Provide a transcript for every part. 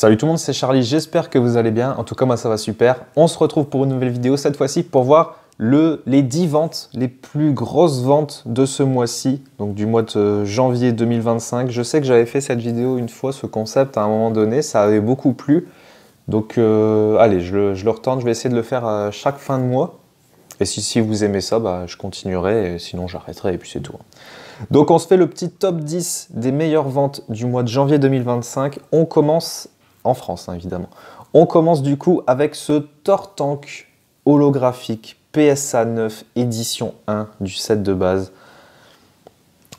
Salut tout le monde, c'est Charlie, j'espère que vous allez bien. En tout cas, moi ça va super. On se retrouve pour une nouvelle vidéo, cette fois-ci pour voir les 10 ventes, les plus grosses ventes de ce mois-ci, donc du mois de janvier 2025. Je sais que j'avais fait cette vidéo une fois, ce concept, à un moment donné, ça avait beaucoup plu. Donc allez, je le retente, je vais essayer de le faire à chaque fin de mois. Et si vous aimez ça, bah, je continuerai, et sinon j'arrêterai et puis c'est tout. Donc on se fait le petit top 10 des meilleures ventes du mois de janvier 2025. On commence en France, hein, évidemment. On commence du coup avec ce Tortank holographique PSA 9 édition 1 du set de base.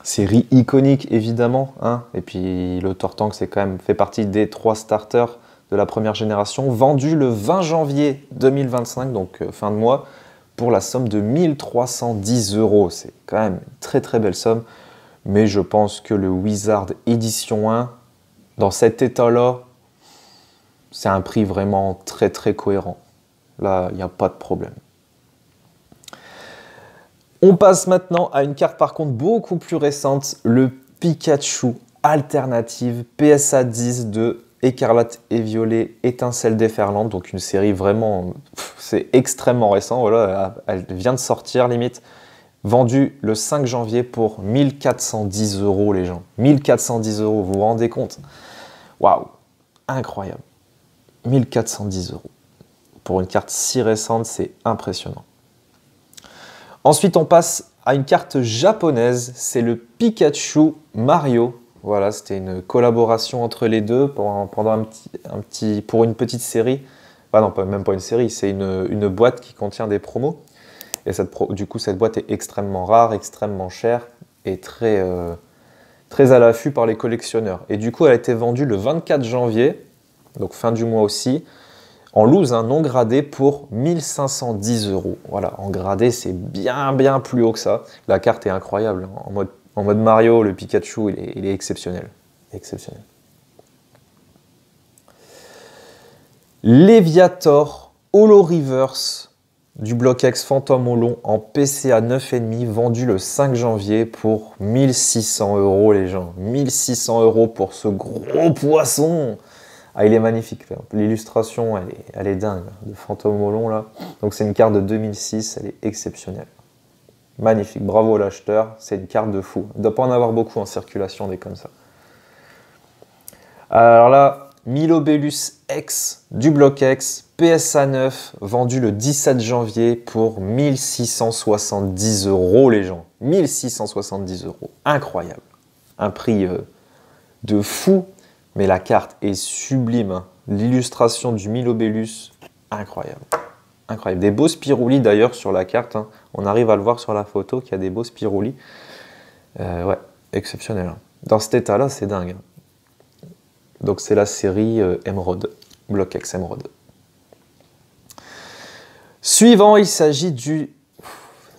Série iconique évidemment, hein. Et puis le Tortank c'est quand même fait partie des 3 starters de la première génération, vendu le 20 janvier 2025, donc fin de mois, pour la somme de 1310 €. C'est quand même une très très belle somme, mais je pense que le Wizard édition 1, dans cet état-là, c'est un prix vraiment très très cohérent. Là, il n'y a pas de problème. On passe maintenant à une carte par contre beaucoup plus récente, le Pikachu Alternative PSA 10 de Écarlate et Violet Étincelle déferlante. Donc une série vraiment, c'est extrêmement récent, voilà, elle vient de sortir limite. Vendu le 5 janvier pour 1410 € les gens. 1410 €, vous vous rendez compte? Waouh, incroyable. 1410 €. Pour une carte si récente, c'est impressionnant. Ensuite, on passe à une carte japonaise, c'est le Pikachu Mario. Voilà, c'était une collaboration entre les deux pour une petite série. Ah non, même pas une série, c'est une boîte qui contient des promos. Et du coup, cette boîte est extrêmement rare, extrêmement chère et très à l'affût par les collectionneurs. Et du coup, elle a été vendue le 24 janvier, donc fin du mois aussi, en loose, non gradé, pour 1510 €. Voilà, en gradé, c'est bien plus haut que ça. La carte est incroyable. En mode Mario, le Pikachu, il est exceptionnel. Exceptionnel. Léviator Holo Reverse du bloc X Phantom Holo en PCA 9,5, vendu le 5 janvier pour 1600 € les gens. 1600 € pour ce gros poisson. Ah, il est magnifique. L'illustration, elle est dingue, de Phantom Holo là. Donc c'est une carte de 2006, elle est exceptionnelle. Magnifique, bravo l'acheteur, c'est une carte de fou. Il ne doit pas en avoir beaucoup en circulation des comme ça. Alors là, Milobellus X du bloc X, PSA 9, vendu le 17 janvier pour 1670 € les gens. 1670 €, incroyable. Un prix de fou, mais la carte est sublime. Hein. L'illustration du Milobellus, incroyable. Incroyable. Des beaux spiroulis d'ailleurs sur la carte. Hein. On arrive à le voir sur la photo qu'il y a des beaux spiroulis. Ouais, exceptionnel. Hein. Dans cet état-là, c'est dingue. Hein. Donc c'est la série Emerald, Block X Emerald. Suivant, il s'agit du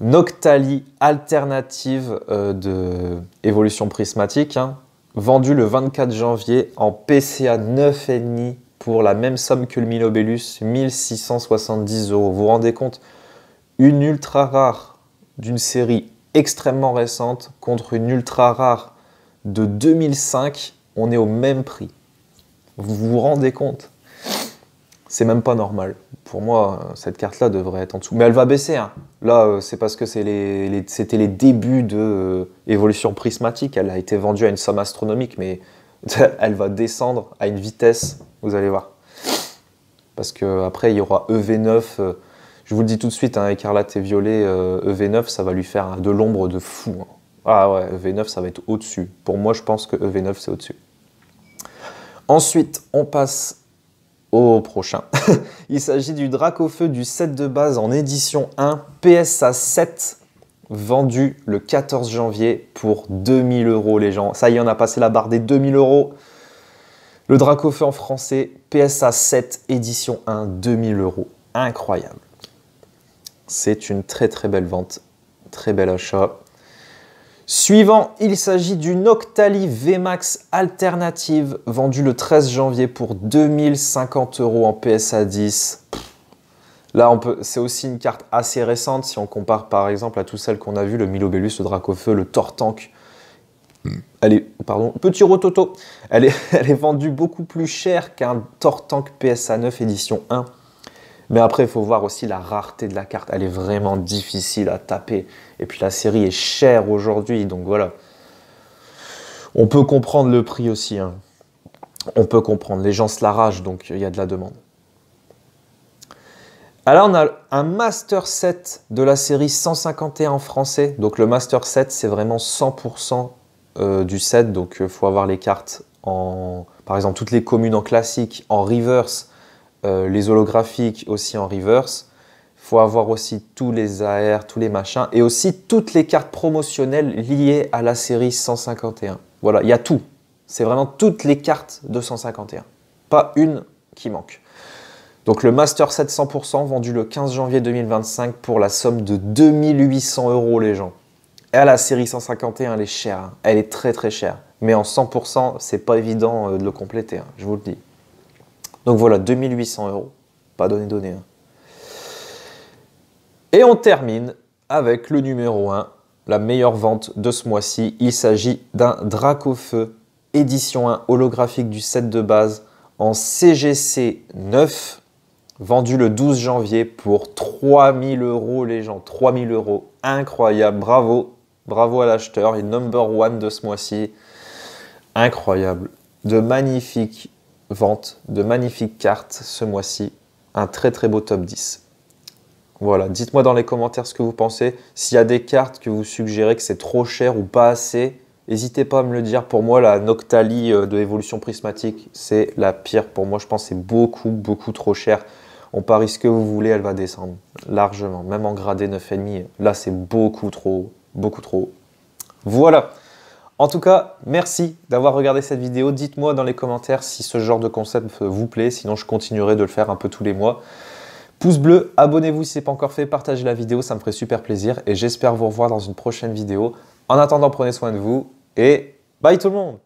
Noctali Alternative de Évolution Prismatique, hein, vendu le 24 janvier en PCA 9,5 pour la même somme que le Milobellus, 1670 €. Vous vous rendez compte? Une ultra rare d'une série extrêmement récente contre une ultra rare de 2005, on est au même prix. Vous vous rendez compte? C'est même pas normal. Pour moi, cette carte-là devrait être en dessous. Mais elle va baisser. Hein. Là, c'est parce que c'était les débuts de Évolution Prismatique. Elle a été vendue à une somme astronomique, mais elle va descendre à une vitesse, vous allez voir. Parce qu'après, il y aura EV9. Je vous le dis tout de suite, hein, Écarlate et Violet, EV9, ça va lui faire de l'ombre de fou. Hein. Ah ouais, EV9, ça va être au-dessus. Pour moi, je pense que EV9, c'est au-dessus. Ensuite, on passe au prochain. Il s'agit du Dracofeu du set de base en édition 1, PSA 7, vendu le 14 janvier pour 2000 € les gens. Ça y est, on a passé la barre des 2000 €. Le Dracofeu en français, PSA 7, édition 1, 2000 €. Incroyable. C'est une très belle vente, très bel achat. Suivant, il s'agit du Noctali VMAX Alternative, vendu le 13 janvier pour 2050 € en PSA 10. Là, c'est aussi une carte assez récente si on compare par exemple à toutes celles qu'on a vues, le Milobellus, le Dracofeu, le Tortank. Pardon, petit rototo. Elle est vendue beaucoup plus cher qu'un Tortank PSA 9 édition 1. Mais après, il faut voir aussi la rareté de la carte. Elle est vraiment difficile à taper. Et puis la série est chère aujourd'hui, donc voilà. On peut comprendre le prix aussi, hein. On peut comprendre. Les gens se l'arrachent, donc il y a de la demande. Alors, on a un Master Set de la série 151 en français. Donc, le Master Set, c'est vraiment 100% du set. Donc, il faut avoir les cartes par exemple, toutes les communes en classique, en reverse, les holographiques aussi en reverse. Il faut avoir aussi tous les AR, tous les machins. Et aussi toutes les cartes promotionnelles liées à la série 151. Voilà, il y a tout. C'est vraiment toutes les cartes de 151. Pas une qui manque. Donc le Master Set 100% vendu le 15 janvier 2025 pour la somme de 2800 € les gens. Et la série 151, elle est chère. Hein. Elle est très très chère. Mais en 100%, c'est pas évident de le compléter. Hein, je vous le dis. Donc voilà, 2800 €. Pas donné. Hein. Et on termine avec le numéro 1. La meilleure vente de ce mois-ci. Il s'agit d'un Dracofeu édition 1 holographique du set de base en CGC 9. Vendu le 12 janvier pour 3000 € les gens. 3000 €. Incroyable. Bravo. Bravo à l'acheteur. Il est number one de ce mois-ci. Incroyable. De magnifiques ventes, de magnifiques cartes ce mois-ci. Un très très beau top 10. Voilà. Dites-moi dans les commentaires ce que vous pensez. S'il y a des cartes que vous suggérez que c'est trop cher ou pas assez, n'hésitez pas à me le dire. Pour moi, la Noctali de Évolution Prismatique, c'est la pire. Pour moi, je pense que c'est beaucoup, beaucoup trop cher. On parie ce que vous voulez, elle va descendre largement. Même en gradé 9,5, là, c'est beaucoup trop haut. Voilà. En tout cas, merci d'avoir regardé cette vidéo. Dites-moi dans les commentaires si ce genre de concept vous plaît. Sinon, je continuerai de le faire un peu tous les mois. Pouce bleu, abonnez-vous si ce n'est pas encore fait. Partagez la vidéo, ça me ferait super plaisir. Et j'espère vous revoir dans une prochaine vidéo. En attendant, prenez soin de vous et bye tout le monde!